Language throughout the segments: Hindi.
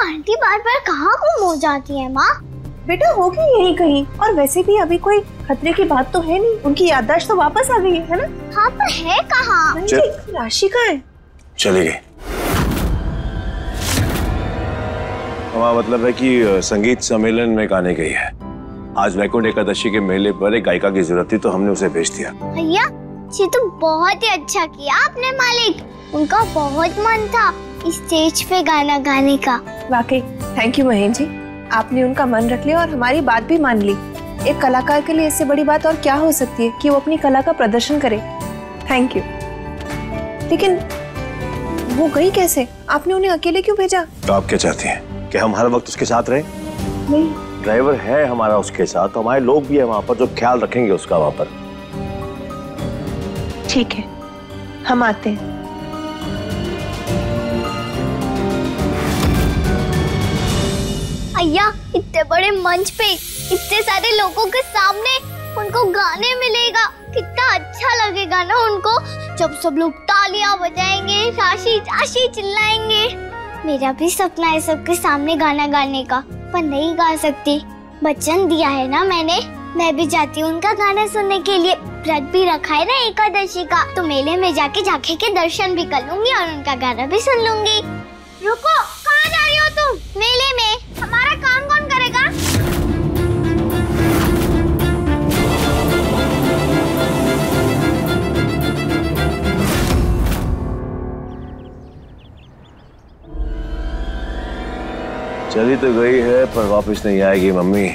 आंटी बार बार कहाँ गुम हो जाती है माँ? बेटा होगी यहीं कहीं, और वैसे भी अभी कोई खतरे की बात तो है नहीं, उनकी याददाश्त तो वापस आ गई है ना? हाँ पर है कहाँ? राशि कहाँ है? चली गई। हमारा मतलब है कि संगीत सम्मेलन में गाने गई है। आज वैकुंठ एकादशी के मेले पर एक गायिका की जरूरत थी तो हमने उसे भेज दिया। भैया ये तो बहुत ही अच्छा किया आपने मालिक, उनका बहुत मन था इस स्टेज पे गाना गाने का। वाकई थैंक यू महेंद्र जी, आपने उनका मन रख लिया और हमारी बात भी मान ली। एक कलाकार के लिए इससे बड़ी बात और क्या हो सकती है कि वो अपनी कला का प्रदर्शन करे। Thank you. लेकिन वो गई कैसे? आपने उन्हें अकेले क्यों भेजा? तो आप क्या चाहती हैं कि हम हर वक्त उसके साथ रहें? नहीं, ड्राइवर है हमारा उसके साथ, तो हमारे लोग भी है वहाँ पर जो ख्याल रखेंगे उसका वहाँ पर। ठीक है, हम आते हैं। भैया इतने बड़े मंच पे इतने सारे लोगों के सामने उनको गाने मिलेगा, कितना अच्छा लगेगा ना उनको, जब सब लोग तालियां बजाएंगे, राशि राशि चिल्लाएंगे। मेरा भी सपना है सबके सामने गाना गाने का, पर नहीं गा सकती। वचन दिया है ना मैंने, मैं भी जाती हूँ उनका गाना सुनने के लिए। व्रत भी रखा है ना एकादशी का, तो मेले में जाके झांकी के दर्शन भी कर लूंगी और उनका गाना भी सुन लूंगी। रुको, कहाँ जा रही हो तुम? मेले में हमारा काम कौन करेगा? चली तो गई है पर वापस नहीं आएगी मम्मी,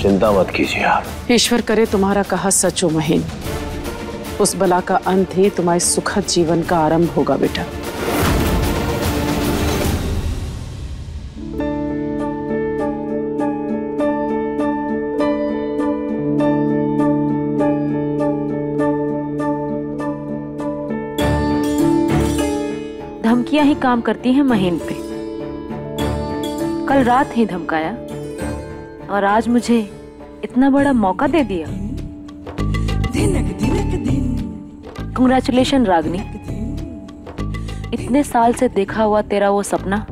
चिंता मत कीजिए आप। ईश्वर करे तुम्हारा कहा सच हो महेंद्र, उस बला का अंत ही तुम्हारे सुखद जीवन का आरंभ होगा बेटा। धमकियां ही काम करती हैं महेंद्र पे। कल रात ही धमकाया और आज मुझे इतना बड़ा मौका दे दिया। कंग्रेचुलेशन रागनी, इतने साल से देखा हुआ तेरा वो सपना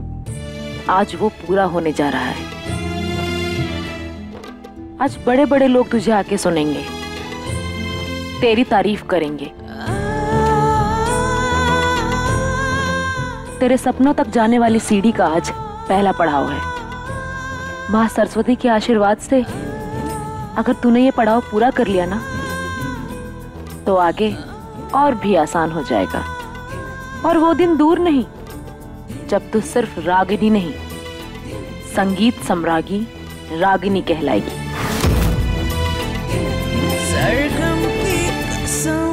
आज वो पूरा होने जा रहा है। आज बड़े बड़े लोग तुझे आके सुनेंगे, तेरी तारीफ करेंगे। तेरे सपनों तक जाने वाली सीढ़ी का आज पहला पड़ाव है। माँ सरस्वती के आशीर्वाद से अगर तूने ये पड़ाव पूरा कर लिया ना, तो आगे और भी आसान हो जाएगा। और वो दिन दूर नहीं जब तू सिर्फ रागिनी नहीं, संगीत सम्राज्ञी रागिनी कहलाएगी। सरगम की कसम।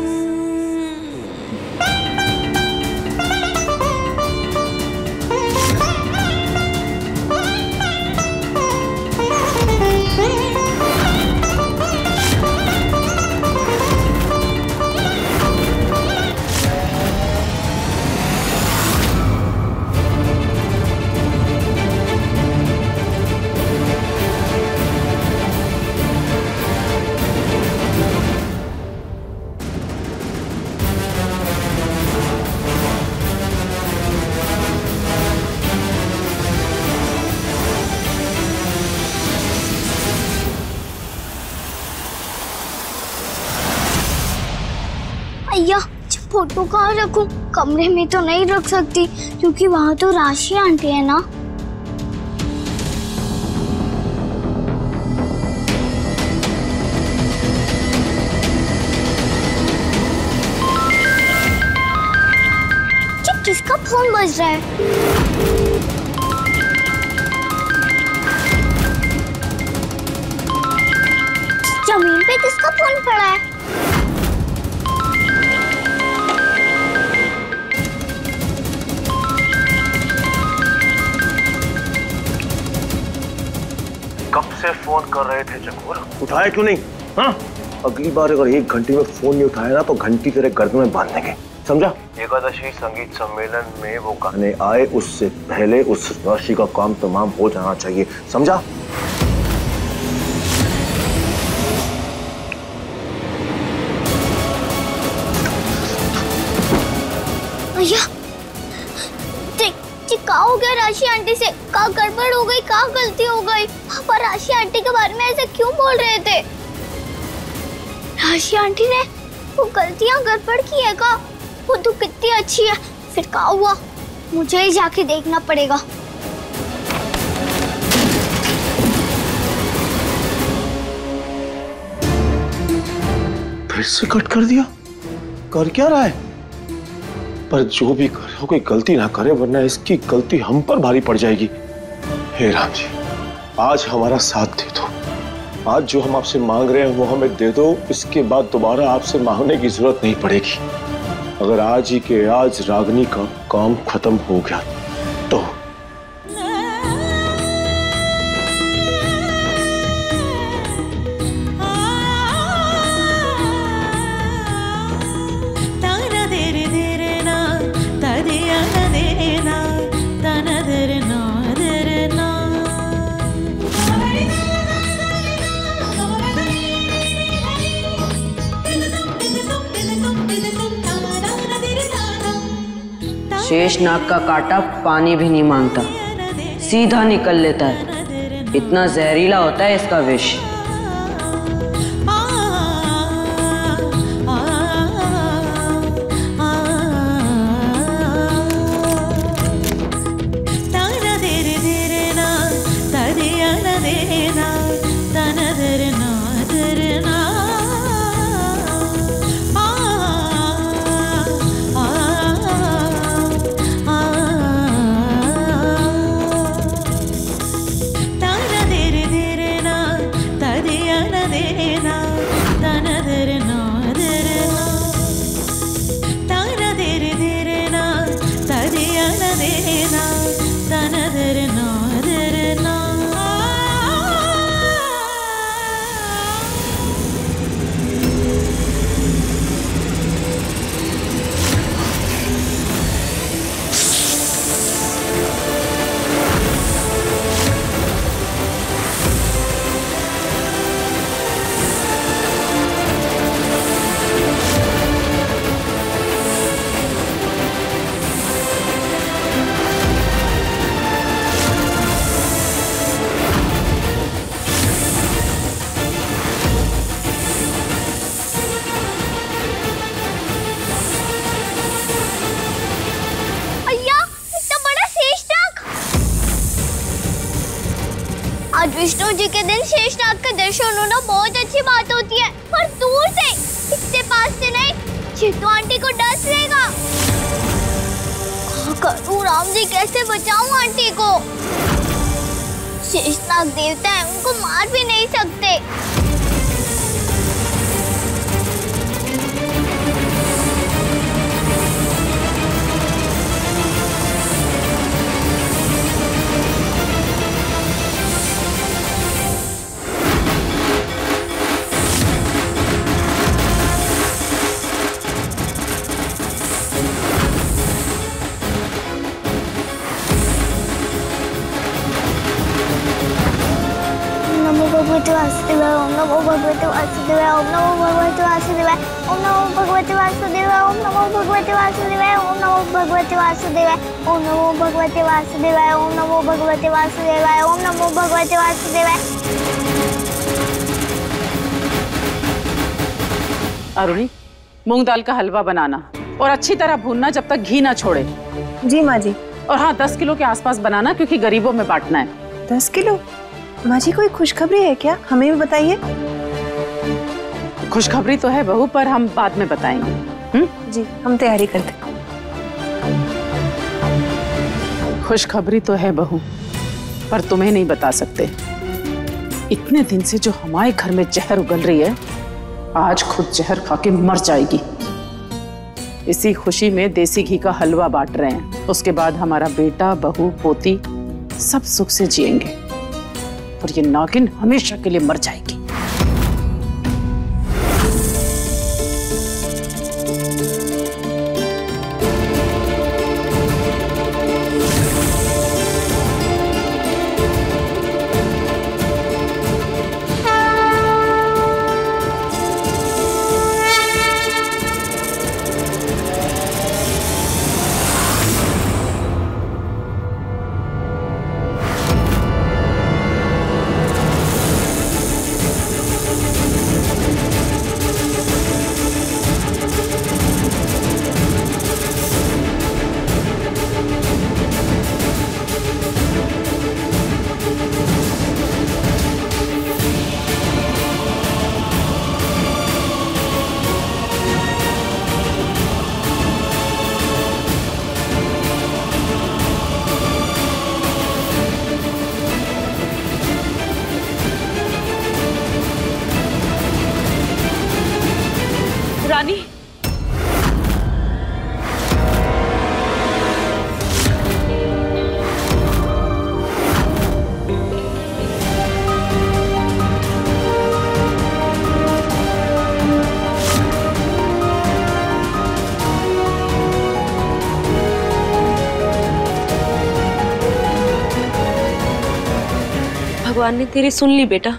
भैया फोटो कहाँ रखूं? कमरे में तो नहीं रख सकती क्योंकि वहाँ तो राशि आंटी है ना। किसका फोन बज रहा है? जमीन पे किसका फोन पड़ा है? कब से फोन कर रहे थे चकोर, उठाया क्यों नहीं? हाँ, अगली बार अगर 1 घंटे में फोन नहीं उठाया ना तो घंटी तेरे गर्दन में बांध देंगे, समझा? एकादशी संगीत सम्मेलन में वो गाने आए उससे पहले उस राशि का काम तमाम हो जाना चाहिए, समझा? भैया देख क्या हो गया राशि आंटी से, क्या गड़बड़ हो गई, क्या गलती हो गई? पापा राशि आंटी के बारे में ऐसे क्यों बोल रहे थे? राशि आंटी ने वो गलतियां गड़बड़ की है का? वो तो कितनी अच्छी है, फिर क्या हुआ? मुझे ही जाके देखना पड़ेगा। फिर से कट कर दिया, कर क्या रहा है? पर जो भी करे कोई गलती ना करे, वरना इसकी गलती हम पर भारी पड़ जाएगी। हे राम जी, आज हमारा साथ दे दो। आज जो हम आपसे मांग रहे हैं वो हमें दे दो, इसके बाद दोबारा आपसे मांगने की जरूरत नहीं पड़ेगी। अगर आज ही के आज रागिनी का काम खत्म हो गया तो शेषनाग का काटा पानी भी नहीं मांगता, सीधा निकल लेता है। इतना जहरीला होता है इसका विष। आज विष्णु जी के दिन शेषनाग का दर्शन होना बहुत अच्छी बात होती है, पर दूर से, इससे पास से नहीं। चित्तू आंटी को डस लेगा। क्या करूं राम जी, कैसे बचाऊं आंटी को? शेषनाग देवता है, उनको मार भी नहीं सकते। भगवते वासुदेवाय, ओम नमो भगवते वासुदेवाय, ओम नमो भगवते वासुदेवाय, ओम नमो भगवते वासुदेवाय, ओम नमो भगवते वासुदेवाय, ओम नमो भगवते वासुदेवाय, ओम नमो भगवते वासुदेवाय, ओम नमो भगवते वासुदेवाय, ओम नमो भगवते वासुदेवाय। अरुणी, मूंग दाल का हलवा बनाना और अच्छी तरह भूनना जब तक घी ना छोड़े। जी माँ जी। और हाँ, 10 किलो के आसपास बनाना, क्योंकि गरीबों में बांटना है। 10 किलो? माँ जी, कोई खुशखबरी है क्या? हमें भी बताइए। खुशखबरी तो है बहू, पर हम बाद में बताएंगे। जी, हम तैयारी करते। खुशखबरी तो है बहू, पर तुम्हें नहीं बता सकते। इतने दिन से जो हमारे घर में जहर उगल रही है, आज खुद जहर खा के मर जाएगी। इसी खुशी में देसी घी का हलवा बांट रहे हैं। उसके बाद हमारा बेटा, बहू, पोती सब सुख से जिएंगे, और ये नागिन हमेशा के लिए मर जाएगी। भगवान ने तेरी सुन ली बेटा।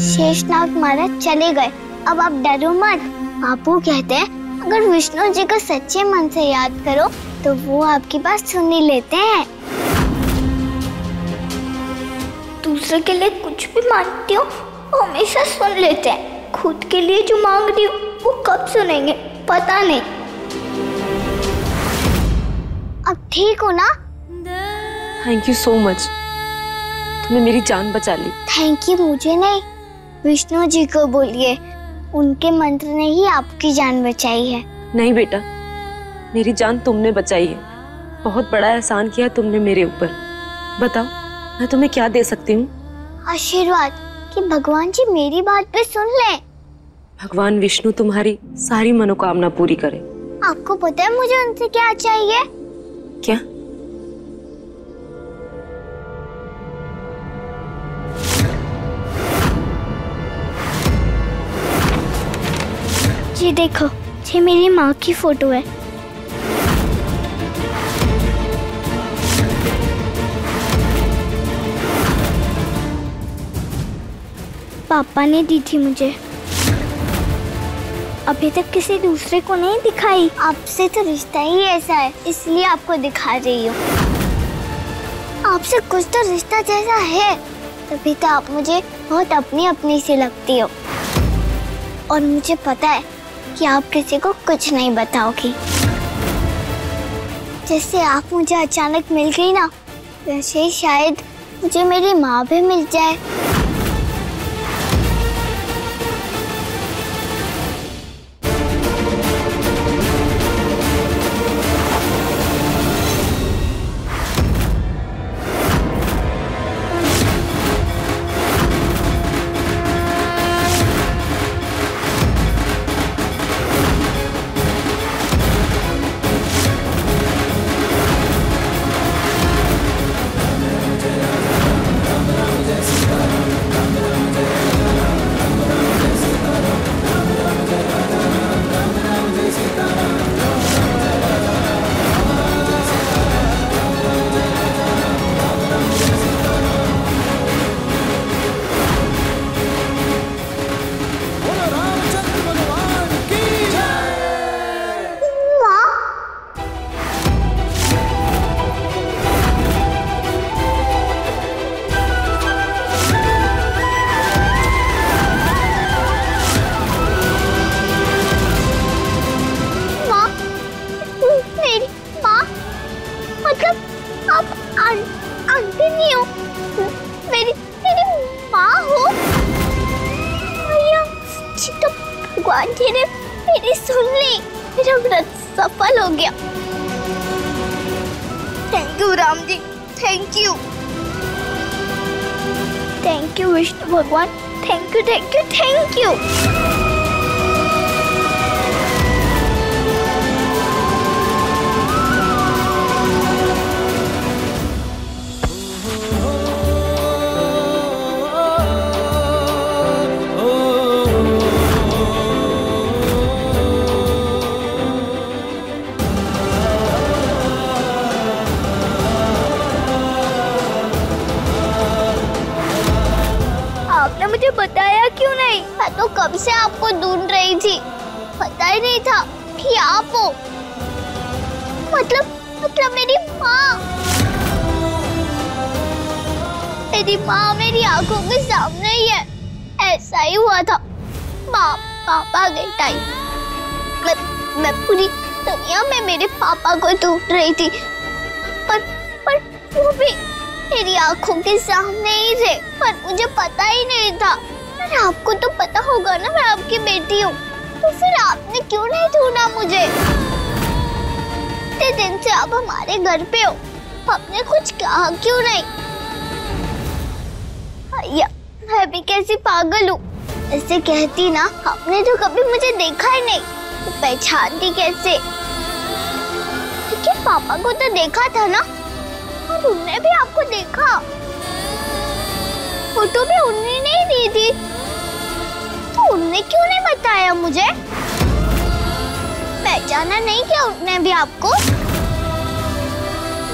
शेषनाग महाराज चले गए, अब आप डरो मत। बापू कहते हैं अगर विष्णु जी को सच्चे मन से याद करो तो वो आपकी बात सुन ही लेते हैं। दूसरे के लिए कुछ भी मांगती हूँ वो हमेशा सुन लेते हैं, खुद के लिए जो मांग रही हूँ वो कब सुनेंगे पता नहीं। अब ठीक हो ना? थैंक यू सो मच, तुमने मेरी जान बचा ली। थैंक यू मुझे नहीं, विष्णु जी को बोलिए, उनके मंत्र ने ही आपकी जान बचाई है। नहीं बेटा, मेरी जान तुमने बचाई है, बहुत बड़ा एहसान किया तुमने मेरे ऊपर। बताओ मैं तुम्हें क्या दे सकती हूँ? आशीर्वाद कि भगवान जी मेरी बात पे सुन ले। भगवान विष्णु तुम्हारी सारी मनोकामना पूरी करे। आपको पता है मुझे उनसे क्या चाहिए? क्या? जी देखो, ये मेरी माँ की फोटो है। पापा ने दी थी मुझे, अभी तक किसी दूसरे को नहीं दिखाई। आपसे तो रिश्ता ही ऐसा है इसलिए आपको दिखा रही हूँ। आपसे कुछ तो रिश्ता जैसा है, तभी तो आप मुझे बहुत अपनी अपनी सी लगती हो। और मुझे पता है कि आप किसी को कुछ नहीं बताओगी। जैसे आप मुझे अचानक मिल गई ना, वैसे ही शायद मुझे मेरी माँ भी मिल जाए। भगवान जी ने मेरी सुन ली, मेरा व्रत सफल हो गया। Thank you Ram ji, thank you. Thank you Vishnu भगवान, thank you thank you thank you. आपने मुझे बताया क्यों नहीं? मैं तो कब से आपको ढूंढ रही थी, पता ही नहीं था कि आप हो। मतलब मेरी माँ मेरी आंखों के सामने ही है। ऐसा ही हुआ था, पापा गए टाइम मैं पूरी दुनिया में मेरे पापा को ढूंढ रही थी, पर वो भी मेरी आंखों के सामने ही थे, पर मुझे पता ही नहीं था। अरे आपको तो पता होगा ना मैं आपकी बेटी हूँ, तो फिर आपने क्यों नहीं ढूंढा मुझे? इतने दिन से आप हमारे घर पे हो, आपने कुछ कहा क्यों नहीं? भैया मैं भी कैसी पागल हूँ, ऐसे कहती ना, आपने तो कभी मुझे देखा ही नहीं, तो पहचानती कैसे? लेकिन पापा को तो देखा था ना, और उन्होंने भी आपको देखा, फोटो भी उन्होंने नहीं दी थी, तो उन्होंने क्यों नहीं बताया मुझे? पहचाना नहीं क्या उन्होंने भी आपको?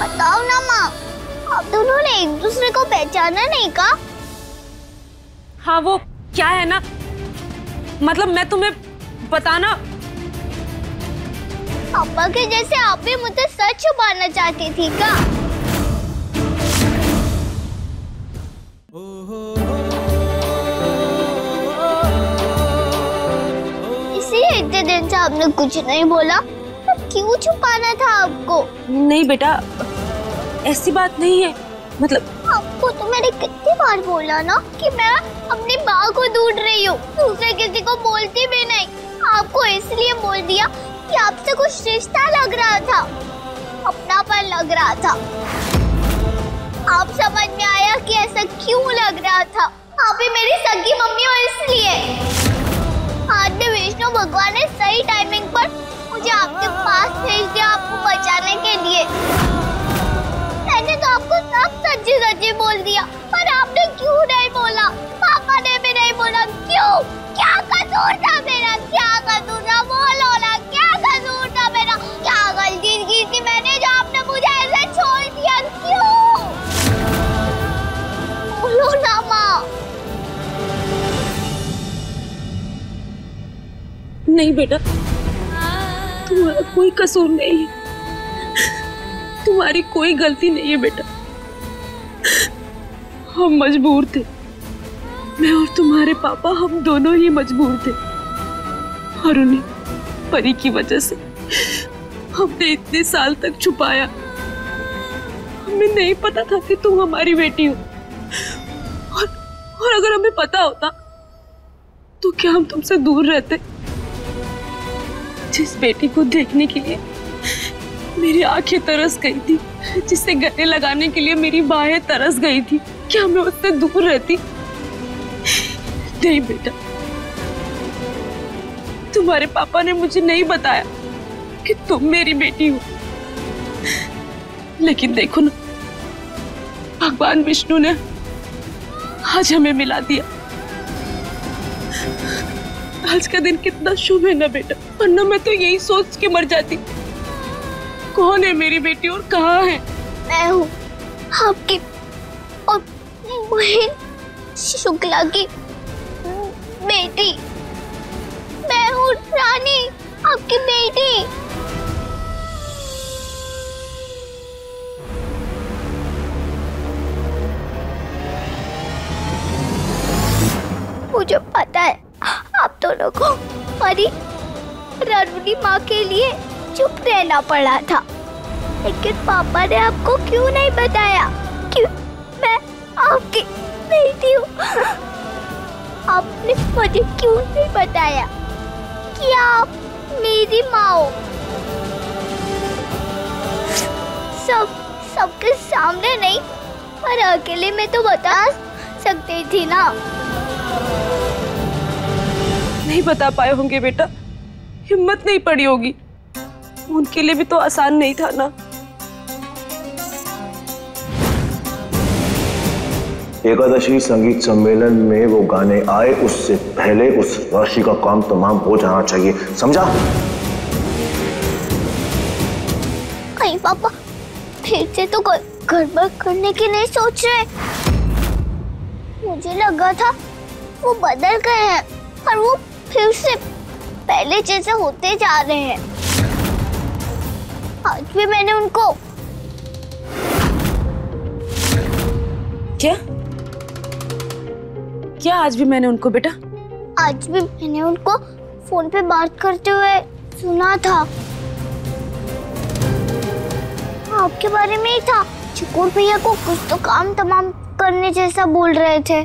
बताओ ना माँ, आप दोनों ने एक दूसरे को पहचाना नहीं का? हाँ वो क्या है ना, मतलब मैं तुम्हें बताना। पापा के जैसे आप भी मुझसे सच छुपाना चाहती थी क्या? इसलिए इतने दिन से आपने कुछ नहीं बोला, तो क्यों छुपाना था आपको? नहीं बेटा, ऐसी बात नहीं है। मतलब आपको तो मैंने कितनी बार बोला ना कि मैं अपनी माँ को ढूंढ रही हूँ, दूसरे किसी को बोलती भी नहीं। आपको इसलिए बोल दिया कि आपसे कुछ रिश्ता लग रहा था, अपनापन लग रहा था। आप समझ में आया कि ऐसा क्यों लग रहा था? आप ही मेरी सगी मम्मी हो इसलिए। आज भी विष्णु भगवान ने सही टाइमिंग पर मुझे आपके पास भेज दिया, आपको बचाने के लिए। मैंने तो आपको सब सच्ची सच्ची बोल दिया, पर आपने क्यों नहीं बोला? पापा ने भी नहीं बोला, क्यों? क्या कसूर था मेरा? क्या कसूर था? बोलो ना, क्या कसूर था मेरा? क्या गलती की थी मैंने जो आपने मुझे ऐसे छोड़ दिया? क्यों? बोलो ना माँ। नहीं बेटा, तुम्हारा कोई कसूर नहीं है, तुम्हारी कोई गलती नहीं है बेटा। हम मजबूर थे, मैं और तुम्हारे पापा, हम दोनों ही मजबूर थे। और उन्हें परी की वजह से हमने इतने साल तक छुपाया। हमें नहीं पता था कि तुम हमारी बेटी हो, और अगर हमें पता होता तो क्या हम तुमसे दूर रहते? जिस बेटी को देखने के लिए मेरी आंखें तरस गई थी, जिसे गले लगाने के लिए मेरी बाहें तरस गई थी, क्या मैं उससे दूर रहती? नहीं बेटा, तुम्हारे पापा ने मुझे नहीं बताया कि तुम मेरी बेटी हो। लेकिन देखो ना, भगवान विष्णु ने आज हमें मिला दिया। आज का दिन कितना शुभ है ना बेटा, वरना मैं तो यही सोच के मर जाती, कौन है मेरी बेटी और कहाँ है? मैं हूँ आपकी और बहन शुक्ला की बेटी। मैं हूँ रानी, आपकी बेटी। मुझे पता है आप दोनों को परी रानी माँ के लिए चुप रहना पड़ा था, लेकिन पापा ने आपको क्यों नहीं बताया कि मैं आपकी बेटी हूँ? आपने मुझे क्यों नहीं बताया कि आप मेरी माँ हो? सबके सामने नहीं, पर अकेले में तो बता सकती थी ना। नहीं बता पाए होंगे बेटा, हिम्मत नहीं पड़ी होगी। उनके लिए भी तो आसान नहीं था ना। एकादशी संगीत सम्मेलन में वो गाने आए उससे पहले उस राशि का काम तमाम हो जाना चाहिए, समझा? कहीं पापा फिर से तो गड़बड़ करने की नहीं सोच रहे? मुझे लगा था वो बदल गए हैं, पर वो फिर से पहले जैसे होते जा रहे हैं। आज भी मैंने उनको क्या आज भी मैंने उनको बेटा? आज भी मैंने उनको फोन पे बात करते हुए सुना था। आपके बारे में ही था, चकोर भैया को कुछ तो काम तमाम करने जैसा बोल रहे थे।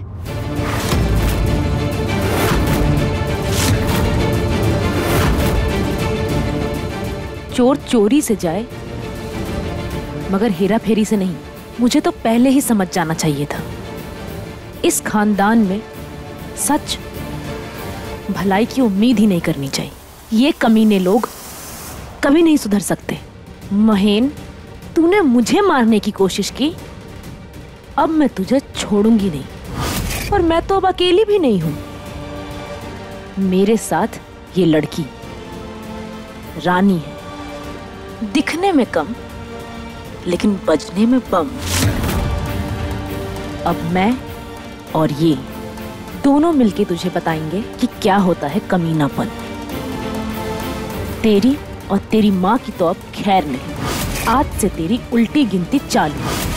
चोर चोरी से जाए मगर हेरा फेरी से नहीं। मुझे तो पहले ही समझ जाना चाहिए था, इस खानदान में सच भलाई की उम्मीद ही नहीं करनी चाहिए। ये कमीने लोग कभी नहीं सुधर सकते। महेन, तूने मुझे मारने की कोशिश की, अब मैं तुझे छोड़ूंगी नहीं। और मैं तो अब अकेली भी नहीं हूं, मेरे साथ ये लड़की रानी है, दिखने में कम लेकिन बजने में बम। अब मैं और ये दोनों मिलके तुझे बताएंगे कि क्या होता है कमीनापन। तेरी और तेरी माँ की तो अब खैर नहीं, आज से तेरी उल्टी गिनती चालू।